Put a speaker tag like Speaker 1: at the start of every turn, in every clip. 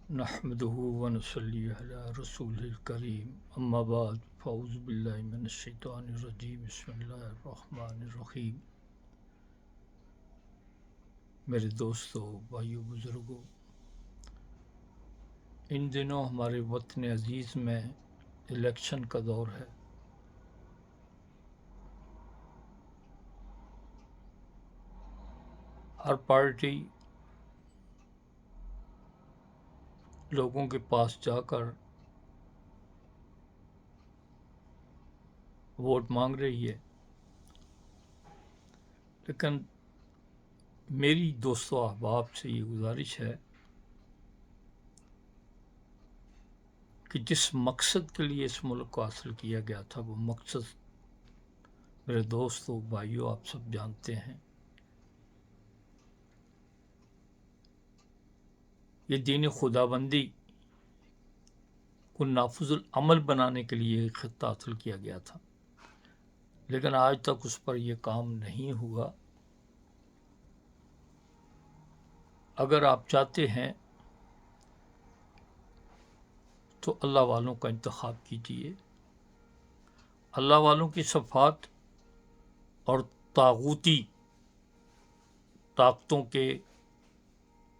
Speaker 1: نحمده ونصلي على رسول الكريم اما بعد فاعوذ باللہ من الشیطان الرجیم بسم اللہ الرحمن الرحیم۔ میرے دوستو، بھائیو، بزرگوں، ان دنوں ہمارے وطن عزیز میں الیکشن کا دور ہے۔ ہر پارٹی لوگوں کے پاس جا کر ووٹ مانگ رہی ہے، لیکن میری دوستو احباب سے یہ گزارش ہے کہ جس مقصد کے لیے اس ملک کو حاصل کیا گیا تھا، وہ مقصد میرے دوستو، بھائیو، آپ سب جانتے ہیں۔ یہ دین خدا بندی کو نافذ العمل بنانے کے لیے ایک خطہ حاصل کیا گیا تھا، لیکن آج تک اس پر یہ کام نہیں ہوا۔ اگر آپ چاہتے ہیں تو اللہ والوں کا انتخاب کیجیے، اللہ والوں کی صفات اور طاغوتی طاقتوں کے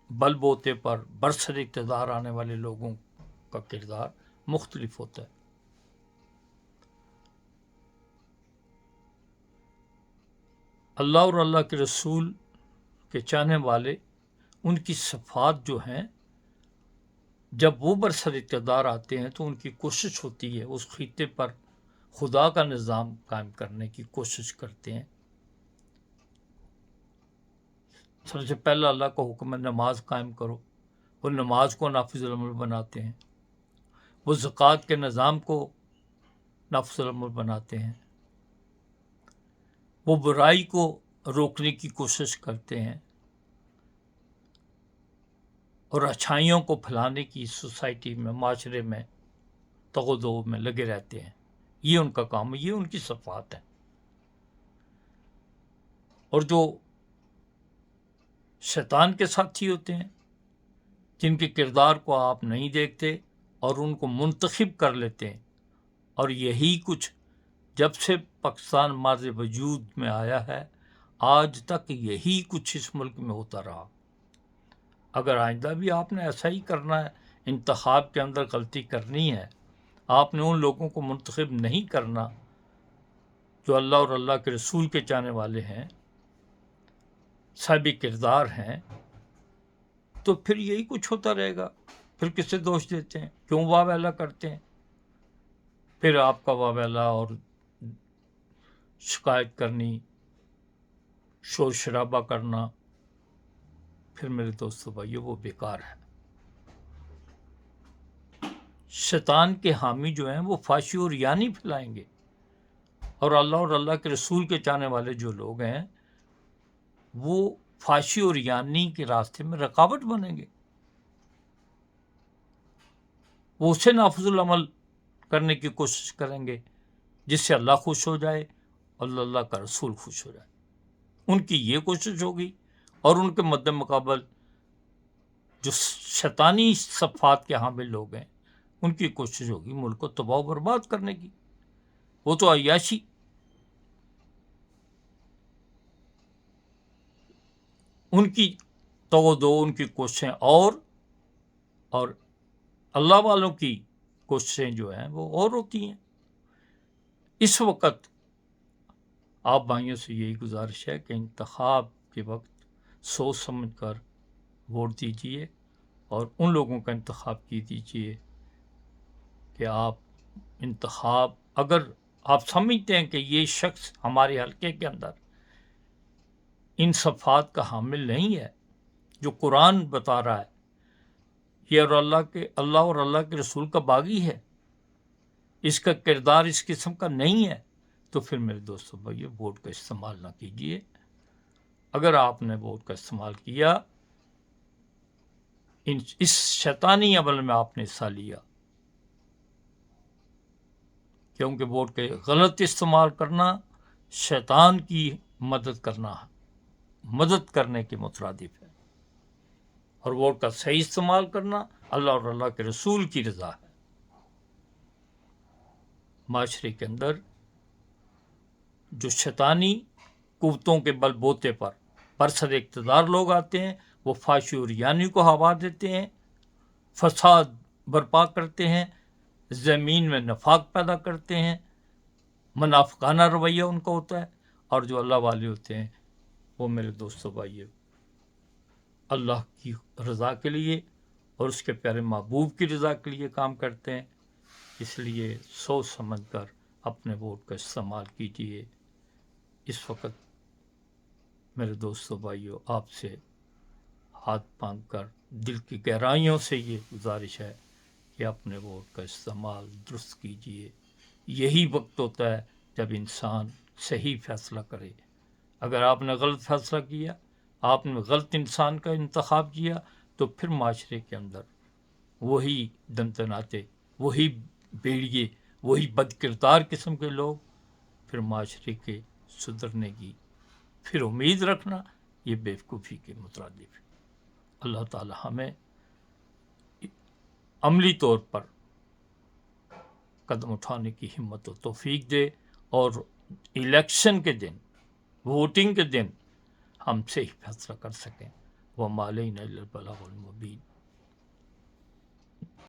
Speaker 1: بل بوتے پر برسر اقتدار آنے والے لوگوں کا کردار مختلف ہوتا ہے۔ اللہ اور اللہ کے رسول کے چاہنے والے، ان کی صفات جو ہیں، جب وہ برسر اقتدار آتے ہیں تو ان کی کوشش ہوتی ہے اس خطے پر خدا کا نظام قائم کرنے کی کوشش کرتے ہیں۔ سب سے پہلا اللہ کا حکم ہے نماز قائم کرو، وہ نماز کو نافذ العمل بناتے ہیں۔ وہ زکوٰۃ کے نظام کو نافذ العمل بناتے ہیں۔ وہ برائی کو روکنے کی کوشش کرتے ہیں اور اچھائیوں کو پھیلانے کی سوسائٹی میں، معاشرے میں تگ و دو میں لگے رہتے ہیں۔ یہ ان کا کام ہے، یہ ان کی صفات ہے۔ اور جو شیطان کے ساتھی ہوتے ہیں، جن کے کردار کو آپ نہیں دیکھتے اور ان کو منتخب کر لیتے ہیں، اور یہی کچھ جب سے پاکستان مارز وجود میں آیا ہے آج تک یہی کچھ اس ملک میں ہوتا رہا۔ اگر آئندہ بھی آپ نے ایسا ہی کرنا ہے، انتخاب کے اندر غلطی کرنی ہے، آپ نے ان لوگوں کو منتخب نہیں کرنا جو اللہ اور اللہ کے رسول کے چاہنے والے ہیں، صاحب کردار ہیں، تو پھر یہی کچھ ہوتا رہے گا۔ پھر کسے دوش دیتے ہیں؟ کیوں واہ ویلا کرتے ہیں؟ پھر آپ کا واہ ویلا اور شکایت کرنی، شور شرابہ کرنا، پھر میرے دوستو بھائیو، وہ بیکار ہے۔ شیطان کے حامی جو ہیں وہ فحاشی اور ریانی پھیلائیں گے، اور اللہ کے رسول کے چاہنے والے جو لوگ ہیں وہ فحاشی اور ریانی کے راستے میں رکاوٹ بنیں گے۔ وہ اسے نافذ العمل کرنے کی کوشش کریں گے جس سے اللہ خوش ہو جائے اور اللہ کا رسول خوش ہو جائے۔ ان کی یہ کوشش ہوگی، اور ان کے مد مقابل جو شیطانی صفات کے حامل لوگ ہیں ان کی کوشش ہوگی ملک کو تباہ و برباد کرنے کی۔ وہ تو عیاشی، ان کی تو و دو، ان کی کوششیں اور اللہ والوں کی کوششیں جو ہیں وہ اور ہوتی ہیں۔ اس وقت آپ بھائیوں سے یہی گزارش ہے کہ انتخاب کے وقت سوچ سمجھ کر ووٹ دیجیے، اور ان لوگوں کا انتخاب کی دیجیے کہ آپ انتخاب، اگر آپ سمجھتے ہیں کہ یہ شخص ہمارے حلقے کے اندر ان صفات کا حامل نہیں ہے جو قرآن بتا رہا ہے، یہ اللہ اور اللہ کے رسول کا باغی ہے، اس کا کردار اس قسم کا نہیں ہے، تو پھر میرے دوستو بھائیو، ووٹ کا استعمال نہ کیجیے۔ اگر آپ نے ووٹ کا استعمال کیا، اس شیطانی عمل میں آپ نے حصہ لیا، کیونکہ ووٹ کے غلط استعمال کرنا شیطان کی مدد کرنے کے مترادف ہے، اور ووٹ کا صحیح استعمال کرنا اللہ اور اللہ کے رسول کی رضا ہے۔ معاشرے کے اندر جو شیطانی قوتوں کے بل بوتے پر برسر اقتدار لوگ آتے ہیں، وہ فحاشی اور یانی کو ہوا دیتے ہیں، فساد برپا کرتے ہیں، زمین میں نفاق پیدا کرتے ہیں، منافقانہ رویہ ان کا ہوتا ہے۔ اور جو اللہ والے ہوتے ہیں وہ میرے دوستو بھائیو اللہ کی رضا کے لیے اور اس کے پیارے محبوب کی رضا کے لیے کام کرتے ہیں۔ اس لیے سوچ سمجھ کر اپنے ووٹ کا استعمال کیجیے۔ اس وقت میرے دوستو بھائیو آپ سے ہاتھ مانگ کر دل کی گہرائیوں سے یہ گزارش ہے کہ اپنے ووٹ کا استعمال درست کیجیے۔ یہی وقت ہوتا ہے جب انسان صحیح فیصلہ کرے۔ اگر آپ نے غلط فیصلہ کیا، آپ نے غلط انسان کا انتخاب کیا، تو پھر معاشرے کے اندر وہی دنتناتے، وہی بیڑیے، وہی بد کردار قسم کے لوگ، پھر معاشرے کے سدھرنے کی پھر امید رکھنا یہ بیوقوفی کے مترادف ہے۔ اللہ تعالی ہمیں عملی طور پر قدم اٹھانے کی ہمت و توفیق دے، اور الیکشن کے دن، ووٹنگ کے دن ہم صحیح فیصلہ کر سکیں۔ وَمَا عَلَيْنَا إِلَّا الْبَلَاغُ الْمُبِينُ۔